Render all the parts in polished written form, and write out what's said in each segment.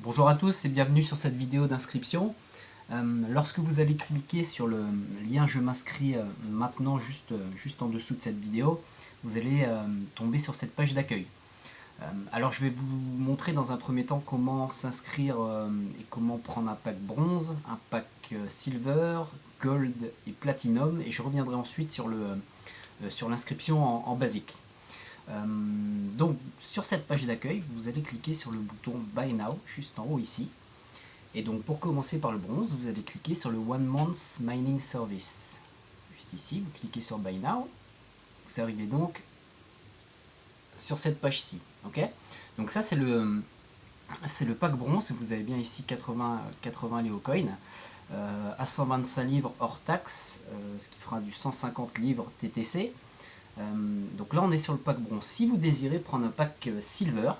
Bonjour à tous et bienvenue sur cette vidéo d'inscription. Lorsque vous allez cliquer sur le lien je m'inscris maintenant juste en dessous de cette vidéo, vous allez tomber sur cette page d'accueil. Alors je vais vous montrer dans un premier temps comment s'inscrire et comment prendre un pack bronze, un pack silver, gold et platinum, et je reviendrai ensuite sur l'inscription en basique. Donc sur cette page d'accueil, vous allez cliquer sur le bouton Buy Now, juste en haut ici. Et donc pour commencer par le bronze, vous allez cliquer sur le One Month Mining Service. Juste ici, vous cliquez sur Buy Now. Vous arrivez donc sur cette page-ci. Okay, donc ça c'est le pack bronze. Vous avez bien ici 80 Leocoin à 125 livres hors taxe, ce qui fera du 150 livres TTC. Donc là on est sur le pack bronze. Si vous désirez prendre un pack silver,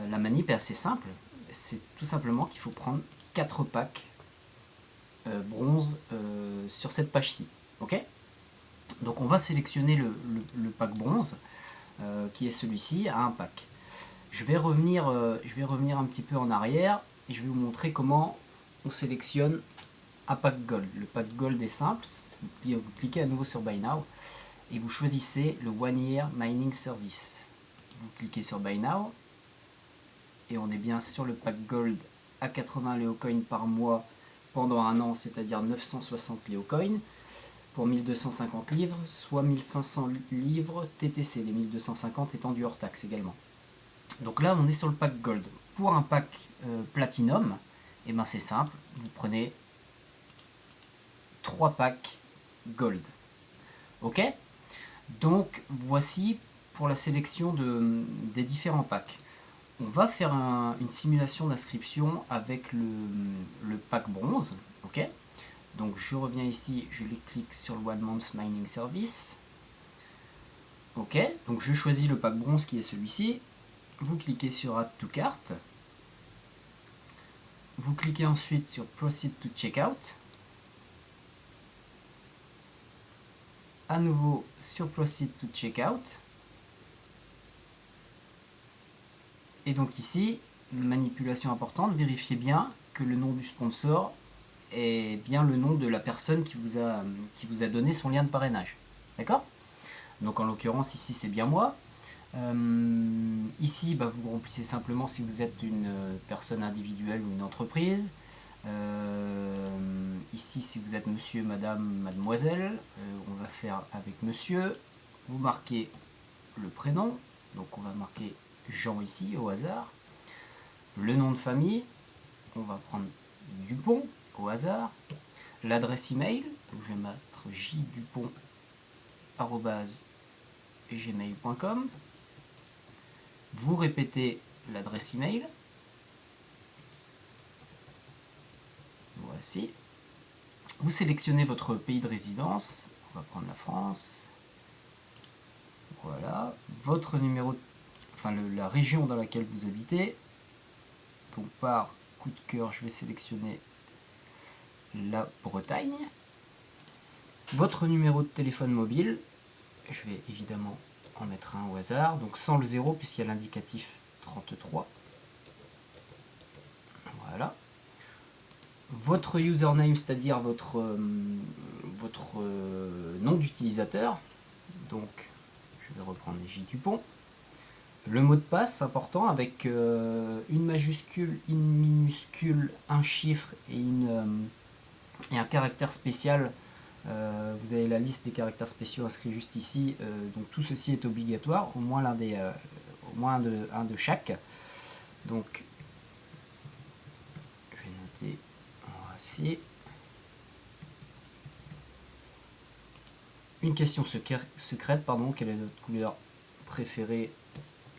la manip est assez simple. C'est tout simplement qu'il faut prendre 4 packs bronze sur cette page-ci. Okay, donc on va sélectionner le pack bronze qui est celui-ci à un pack. Je vais revenir un petit peu en arrière et je vais vous montrer comment on sélectionne un pack gold. Le pack gold est simple, vous cliquez à nouveau sur Buy Now et vous choisissez le One Year Mining Service. Vous cliquez sur Buy Now et on est bien sur le pack gold à 80 Leocoin par mois pendant un an, c'est-à-dire 960 Leocoin pour 1250 livres, soit 1500 livres TTC, les 1250 étant du hors taxe également. Donc là on est sur le pack gold. Pour un pack platinum, et ben c'est simple, vous prenez 3 packs gold. Ok, donc voici pour la sélection des différents packs. On va faire une simulation d'inscription avec le pack bronze. Ok, donc je reviens ici, je clique sur le One Month Mining Service. Ok, donc je choisis le pack bronze qui est celui-ci. Vous cliquez sur Add to Cart. Vous cliquez ensuite sur Proceed to Checkout. À nouveau sur Proceed to Checkout. Et donc ici, manipulation importante, vérifiez bien que le nom du sponsor est bien le nom de la personne qui vous a donné son lien de parrainage. D'accord? Donc en l'occurrence ici c'est bien moi. Ici vous remplissez simplement si vous êtes une personne individuelle ou une entreprise. Ici si vous êtes monsieur, madame, mademoiselle, on va faire avec monsieur. Vous marquez le prénom, donc on va marquer Jean ici au hasard. Le nom de famille, on va prendre Dupont au hasard. L'adresse email, donc je vais mettre jdupont@gmail.com. Vous répétez l'adresse email. Voici. Vous sélectionnez votre pays de résidence. On va prendre la France. Voilà. Votre numéro, la région dans laquelle vous habitez. Donc par coup de cœur, je vais sélectionner la Bretagne. Votre numéro de téléphone mobile. Je vais évidemment en mettre un au hasard, donc sans le 0 puisqu'il y a l'indicatif 33. Voilà. Votre username, c'est-à-dire votre nom d'utilisateur. Donc je vais reprendre J Dupont. Le mot de passe important avec une majuscule, une minuscule, un chiffre et un caractère spécial. Vous avez la liste des caractères spéciaux inscrits juste ici, donc tout ceci est obligatoire, au moins un de chaque. Donc je vais noter voici une question secrète, pardon, quelle est notre couleur préférée?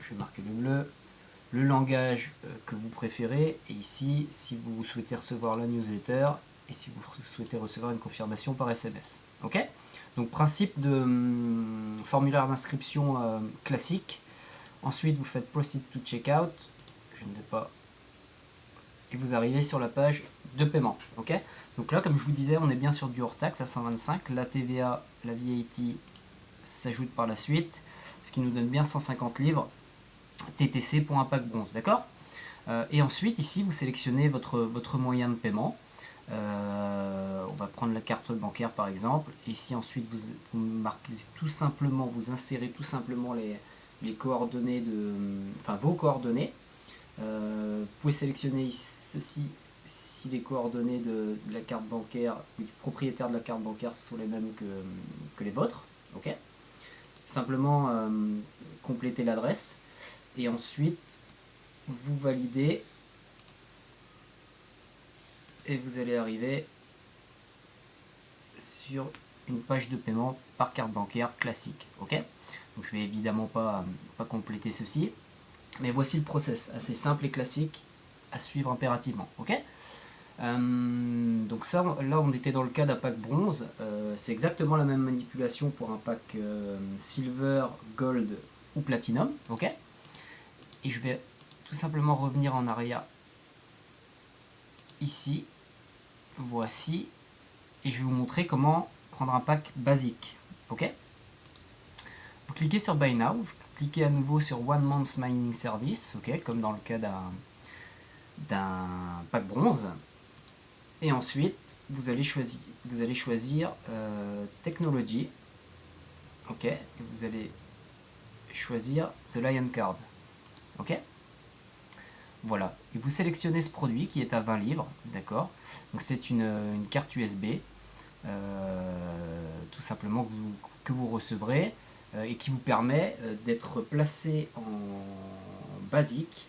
Je vais marquer le bleu. Le langage que vous préférez, et ici si vous souhaitez recevoir la newsletter et si vous souhaitez recevoir une confirmation par SMS. Ok, donc principe de formulaire d'inscription classique. Ensuite vous faites Proceed to Checkout. Je ne vais pas. Et vous arrivez sur la page de paiement. Ok, donc là comme je vous disais on est bien sur du hors taxe à 125. La TVA, la VAT s'ajoute par la suite, ce qui nous donne bien 150 livres TTC pour un pack bronze. D'accord. Et ensuite, ici, vous sélectionnez votre moyen de paiement. On va prendre la carte bancaire par exemple. Et ici, ensuite, vous marquez tout simplement, vous insérez tout simplement les coordonnées enfin vos coordonnées. Vous pouvez sélectionner ceci si les coordonnées de la carte bancaire ou du propriétaire de la carte bancaire sont les mêmes que les vôtres. Ok. Simplement compléter l'adresse et ensuite vous validez et vous allez arriver sur une page de paiement par carte bancaire classique. Ok. Donc je vais évidemment pas compléter ceci, mais voici le process assez simple et classique à suivre impérativement. Ok. Donc ça, là on était dans le cas d'un pack bronze. C'est exactement la même manipulation pour un pack silver, gold ou platinum. Ok. Et je vais tout simplement revenir en arrière ici. Voici. Et je vais vous montrer comment prendre un pack basique. Ok. Vous cliquez sur Buy Now. Vous cliquez à nouveau sur One Month Mining Service. Ok. Comme dans le cas d'un pack bronze. Et ensuite, vous allez choisir Technology. Ok. Et vous allez choisir The Lion Card. Ok. Voilà. Et vous sélectionnez ce produit qui est à 20 livres. D'accord. Donc c'est une carte USB. Tout simplement que vous recevrez et qui vous permet d'être placé en basique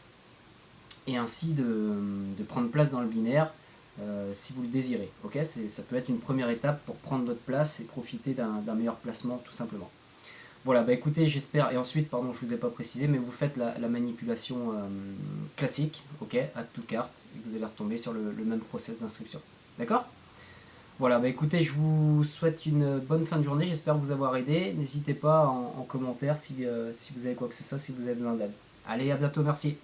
et ainsi de prendre place dans le binaire si vous le désirez. Okay, ça peut être une première étape pour prendre votre place et profiter d'un meilleur placement tout simplement. Voilà, bah écoutez, j'espère, et ensuite, pardon, je ne vous ai pas précisé, mais vous faites la manipulation classique, ok, add to cart, et vous allez retomber sur le même process d'inscription. D'accord? Voilà, bah écoutez, je vous souhaite une bonne fin de journée, j'espère vous avoir aidé. N'hésitez pas en commentaire si vous avez quoi que ce soit, si vous avez besoin d'aide. Allez, à bientôt, merci.